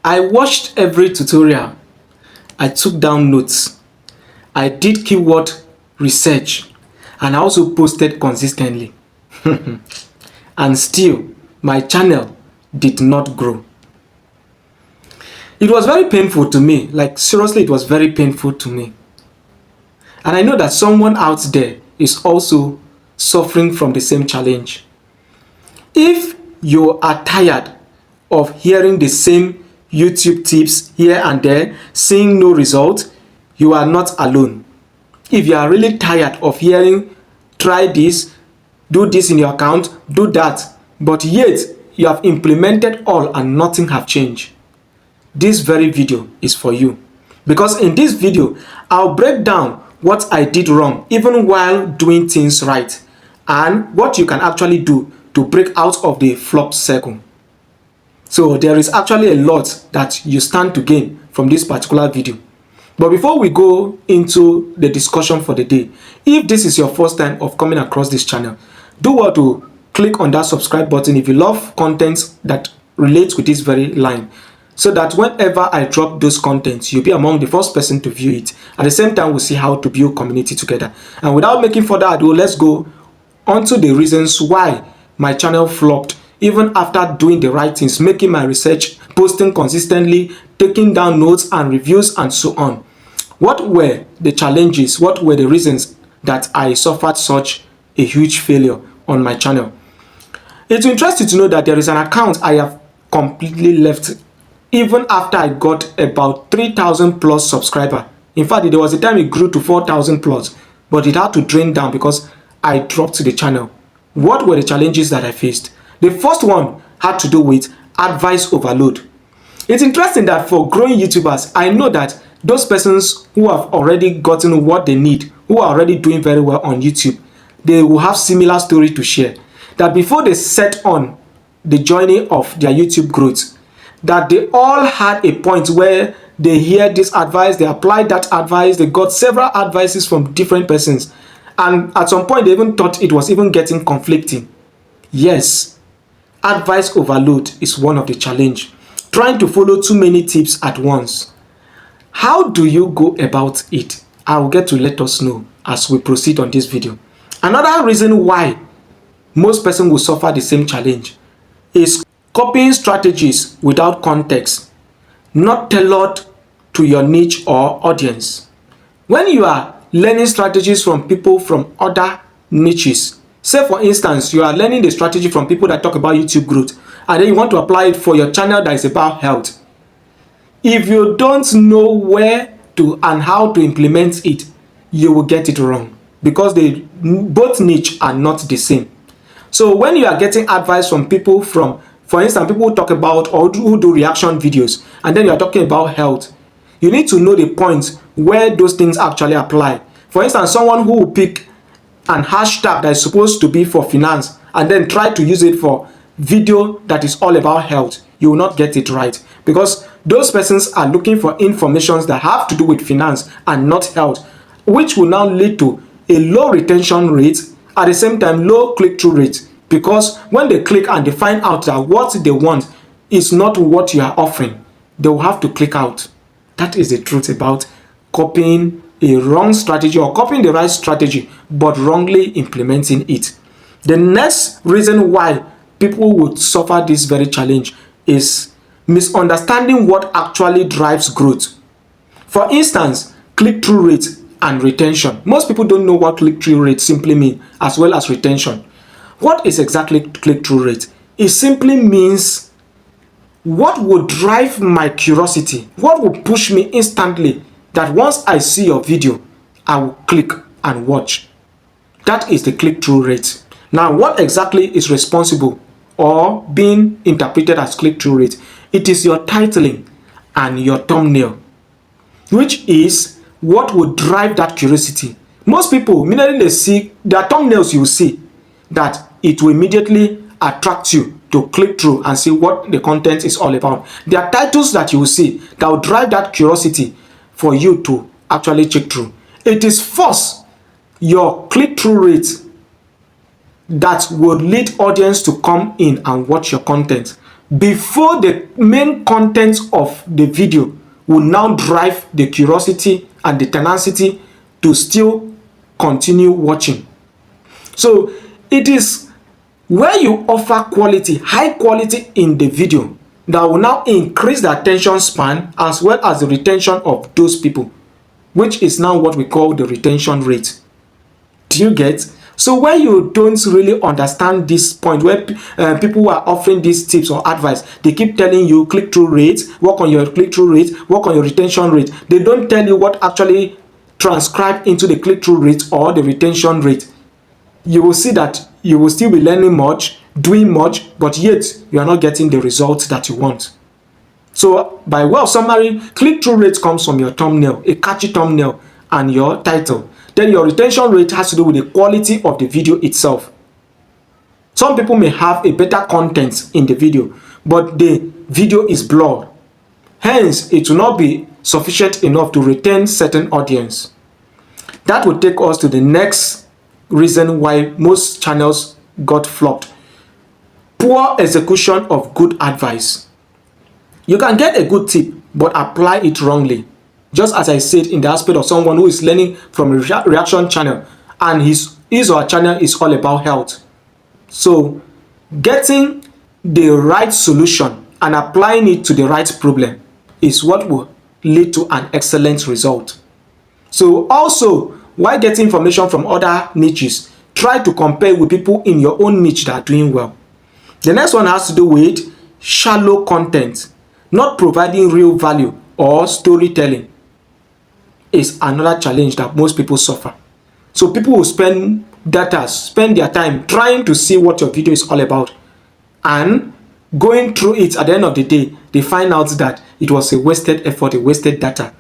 I watched every tutorial. I took down notes. I did keyword research and I also posted consistently. And still, my channel did not grow. It was very painful to me. Like, seriously, it was very painful to me. And I know that someone out there is also suffering from the same challenge. If you are tired of hearing the same YouTube tips here and there, seeing no result, you are not alone. If you are really tired of hearing, try this, do this in your account, do that, but yet you have implemented all and nothing have changed, this very video is for you. Because in this video, I'll break down what I did wrong even while doing things right, and what you can actually do to break out of the flop circle. So there is actually a lot that you stand to gain from this particular video. But before we go into the discussion for the day, if this is your first time of coming across this channel, do well to click on that subscribe button if you love contents that relates with this very line, so that whenever I drop those contents, you'll be among the first person to view it. At the same time, we'll see how to build community together. And without making further ado, let's go on to the reasons why my channel flopped, even after doing the right things, making my research, posting consistently, taking down notes and reviews and so on. What were the challenges? What were the reasons that I suffered such a huge failure on my channel? It's interesting to know that there is an account I have completely left even after I got about 3,000 plus subscribers. In fact, there was a time it grew to 4,000 plus, but it had to drain down because I dropped the channel. What were the challenges that I faced? The first one had to do with advice overload. It's interesting that for growing YouTubers, I know that those persons who have already gotten what they need, who are already doing very well on YouTube, they will have similar story to share. That before they set on the journey of their YouTube growth, that they all had a point where they hear this advice, they apply that advice, they got several advices from different persons, and at some point they even thought it was even getting conflicting. Yes, advice overload is one of the challenge. Trying to follow too many tips at once. How do you go about it? I will get to let us know as we proceed on this video. Another reason why most persons will suffer the same challenge is copying strategies without context, not tailored to your niche or audience. When you are learning strategies from people from other niches, say for instance, you are learning the strategy from people that talk about YouTube growth, and then you want to apply it for your channel that is about health. If you don't know where to and how to implement it, you will get it wrong, because they both niche are not the same. So when you are getting advice from people from, for instance, people who talk about or who do reaction videos, and then you are talking about health, you need to know the points where those things actually apply. For instance, someone who will pick an hashtag that is supposed to be for finance and then try to use it for video that is all about health, you will not get it right, because those persons are looking for information that have to do with finance and not health, which will now lead to a low retention rate, at the same time low click-through rate, because when they click and they find out that what they want is not what you are offering, they will have to click out. That is the truth about copying a wrong strategy or copying the right strategy but wrongly implementing it. The next reason why people would suffer this very challenge is misunderstanding what actually drives growth. For instance, click-through rate and retention. Most people don't know what click-through rate simply means, as well as retention. What is exactly click-through rate? It simply means what will drive my curiosity, what will push me instantly, that once I see your video, I will click and watch. That is the click-through rate. Now, what exactly is responsible or being interpreted as click-through rate? It is your titling and your thumbnail, which is what will drive that curiosity. Most people, immediately they see their thumbnails, you will see that it will immediately attract you to click through and see what the content is all about. There are titles that you will see that will drive that curiosity for you to actually check through. It is first your click-through rate that would lead audience to come in and watch your content. before the main content of the video will now drive the curiosity and the tenacity to still continue watching. So it is where you offer quality, high quality in the video that will now increase the attention span as well as the retention of those people, which is now what we call the retention rate. Do you get? So when you don't really understand this point, where people who are offering these tips or advice, they keep telling you click-through rate, work on your click-through rate, work on your retention rate. They don't tell you what actually transcribes into the click-through rate or the retention rate. You will see that you will still be learning much, doing much, but yet you are not getting the results that you want. So by way of summary, click-through rate comes from your thumbnail, a catchy thumbnail, and your title. Then your retention rate has to do with the quality of the video itself. Some people may have a better content in the video, but the video is blurred. Hence, it will not be sufficient enough to retain certain audience. That will take us to the next reason why most channels got flopped. Poor execution of good advice. You can get a good tip, but apply it wrongly. Just as I said in the aspect of someone who is learning from a reaction channel and his or her channel is all about health. So getting the right solution and applying it to the right problem is what will lead to an excellent result. So also, while getting information from other niches, try to compare with people in your own niche that are doing well. The next one has to do with shallow content, not providing real value or storytelling. Is another challenge that most people suffer. So people will spend their time trying to see what your video is all about, and going through it at the end of the day, they find out that it was a wasted effort, a wasted data.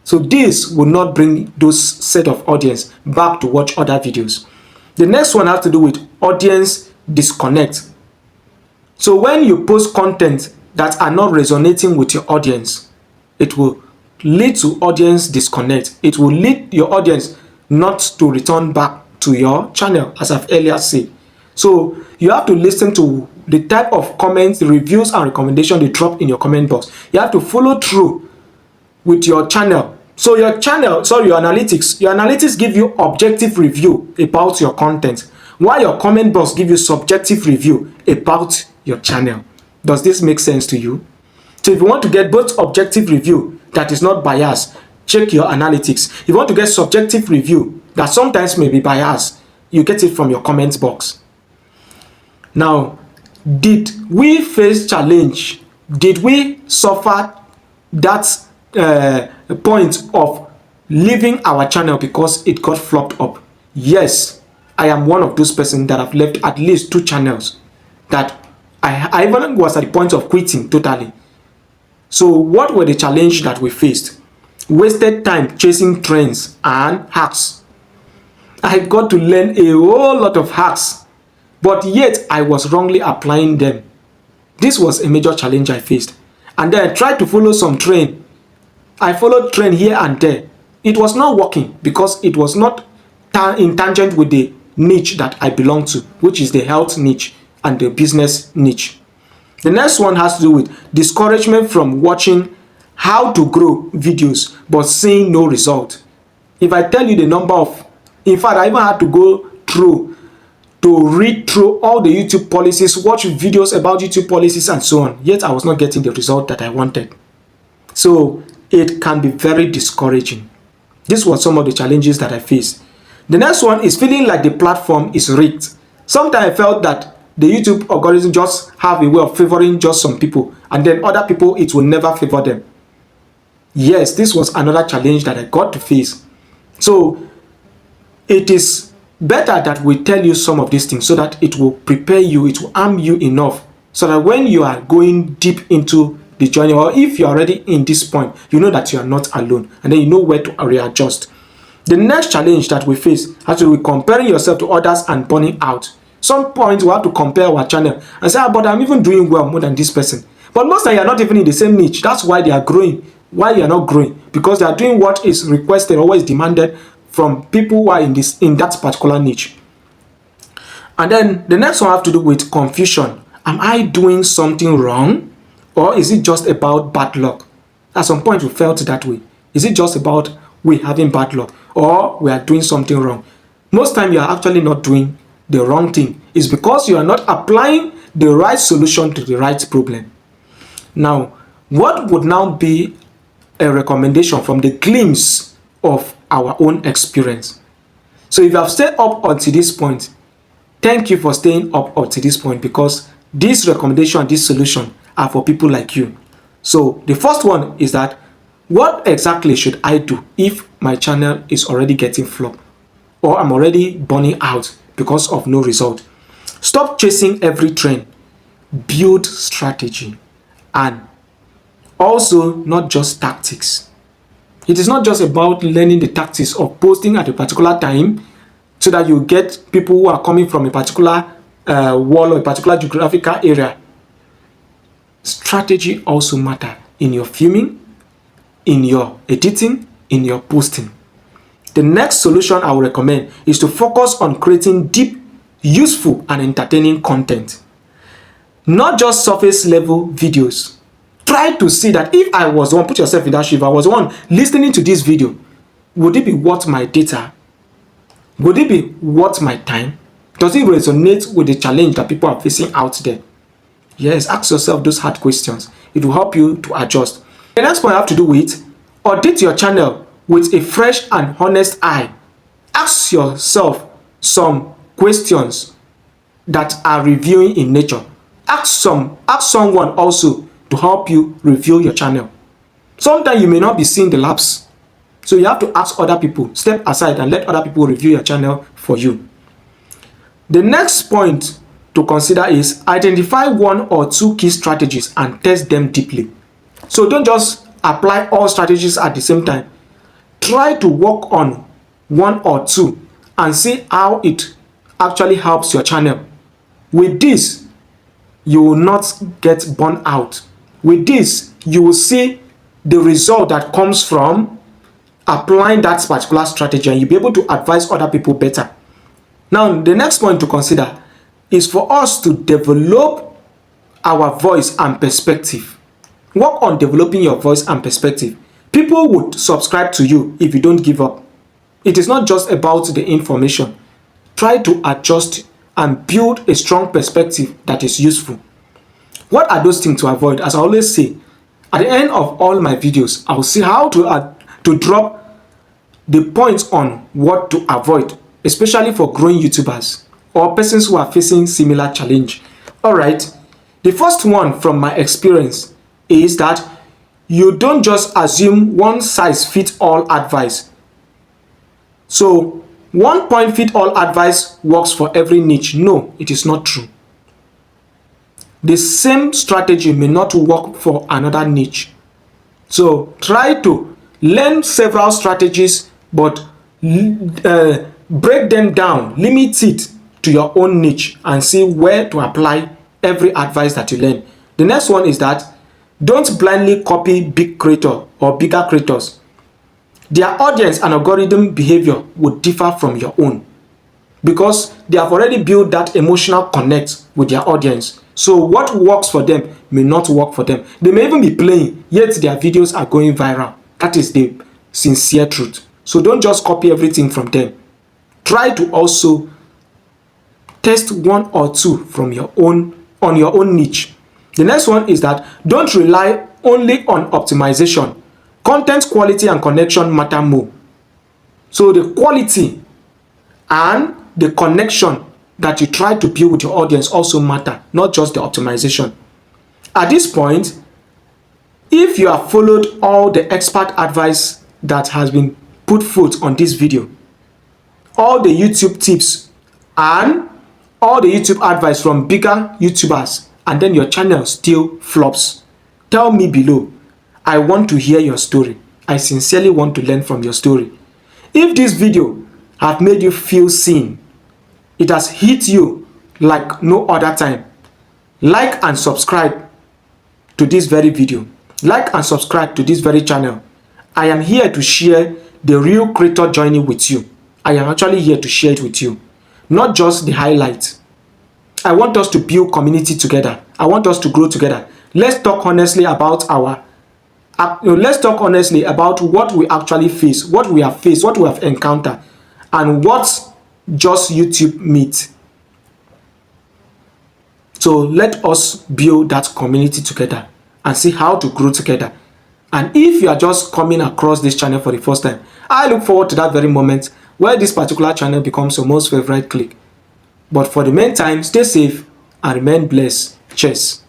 So this will not bring those set of audience back to watch other videos. The next one has to do with audience disconnect. So when you post content that are not resonating with your audience, it will lead to audience disconnect. It will lead your audience not to return back to your channel, as I've earlier said. So you have to listen to the type of comments, reviews, and recommendations they drop in your comment box. You have to follow through with your channel. So your analytics give you objective review about your content, while your comment box give you subjective review about your channel. Does this make sense to you? So if you want to get both objective review that is not biased, check your analytics. If you want to get subjective review that sometimes may be biased, you get it from your comment box. Now, did we face challenge? Did we suffer that point of leaving our channel because it got flopped up? Yes, I am one of those persons that have left at least 2 channels that I even was at the point of quitting totally. So what were the challenges that we faced? Wasted time chasing trends and hacks. I got to learn a whole lot of hacks, but yet I was wrongly applying them. This was a major challenge I faced. And then I tried to follow some trend. I followed trend here and there. It was not working because it was not in tangent with the niche that I belong to, which is the health niche and the business niche. The next one has to do with discouragement from watching how to grow videos but seeing no result. If I tell you the number of, in fact, I even had to go through to read through all the YouTube policies, watch videos about YouTube policies and so on, yet I was not getting the result that I wanted. So it can be very discouraging. This was some of the challenges that I faced. The next one is feeling like the platform is rigged. Sometimes I felt that the YouTube algorithm just have a way of favoring just some people, and then other people it will never favor them. Yes, this was another challenge that I got to face. So it is better that we tell you some of these things so that it will prepare you, it will arm you enough so that when you are going deep into the journey, or if you're already in this point, you know that you are not alone, and then you know where to readjust. The next challenge that we face has to do with comparing yourself to others and burning out. Some point we have to compare our channel and say, but I'm even doing well more than this person. But most of you are not even in the same niche. That's why they are growing. Why you are not growing? Because they are doing what is requested, always demanded from people who are in that particular niche. And then the next one has to do with confusion Am I doing something wrong? Or is it just about bad luck? At some point we felt that way. Is it just about we having bad luck or we are doing something wrong? Most time you are actually not doing the wrong thing. It's because you are not applying the right solution to the right problem. Now, what would now be a recommendation from the glimpse of our own experience? So if you have stayed up until this point, thank you for staying up until this point, because this recommendation, this solution are for people like you. So the first one is that, what exactly should I do if my channel is already getting flopped or I'm already burning out because of no result? Stop chasing every trend. Build strategy, and also not just tactics. It is not just about learning the tactics of posting at a particular time so that you get people who are coming from a particular wall or a particular geographical area. Strategy also matter in your filming, in your editing, in your posting. The next solution I will recommend is to focus on creating deep, useful, and entertaining content. Not just surface level videos. Try to see that if I was the one, put yourself in that shoe, if I was the one listening to this video, would it be worth my data? Would it be worth my time? Does it resonate with the challenge that people are facing out there? Yes, ask yourself those hard questions. It will help you to adjust. The next point I have to do with audit your channel with a fresh and honest eye. Ask yourself some questions that are reviewing in nature. Ask someone also to help you review your channel. Sometimes you may not be seeing the lapse, so you have to ask other people. Step aside and let other people review your channel for you. The next point to consider is identify one or two key strategies and test them deeply. So don't just apply all strategies at the same time. Try to work on one or two and see how it actually helps your channel. With this, you will not get burnt out. With this, you will see the result that comes from applying that particular strategy, and you'll be able to advise other people better. Now, the next point to consider is for us to develop our voice and perspective. Work on developing your voice and perspective. People would subscribe to you if you don't give up. It is not just about the information. Try to adjust and build a strong perspective that is useful. What are those things to avoid? As I always say, at the end of all my videos, I will see how to drop the points on what to avoid, especially for growing YouTubers or persons who are facing similar challenge. Alright, the first one from my experience is that you don't just assume one size fits all advice. So, one point fit all advice works for every niche. No, it is not true. The same strategy may not work for another niche. So, try to learn several strategies, but break them down, limit it to your own niche, and see where to apply every advice that you learn. The next one is that don't blindly copy big creators or bigger creators. Their audience and algorithm behavior would differ from your own because they have already built that emotional connect with their audience. So what works for them may not work for them. They may even be playing, yet their videos are going viral. That is the sincere truth. So don't just copy everything from them. Try to also test one or two from your own niche. The next one is that don't rely only on optimization. Content quality and connection matter more. So the quality and the connection that you try to build with your audience also matter, not just the optimization. At this point, if you have followed all the expert advice that has been put forth on this video, all the YouTube tips and all the YouTube advice from bigger YouTubers, and then your channel still flops, tell me below. I want to hear your story. I sincerely want to learn from your story. If this video has made you feel seen, it has hit you like no other time, like and subscribe to this very video. Like and subscribe to this very channel. I am here to share the real creator journey with you. I am actually here to share it with you, not just the highlights. I want us to build community together. I want us to grow together. Let's talk honestly about let's talk honestly about what we actually face, what we have faced, what we have encountered, and what just YouTube meet. So let us build that community together and see how to grow together. And if you are just coming across this channel for the first time, I look forward to that very moment where this particular channel becomes your most favorite click. But for the meantime, stay safe and remain blessed. Cheers.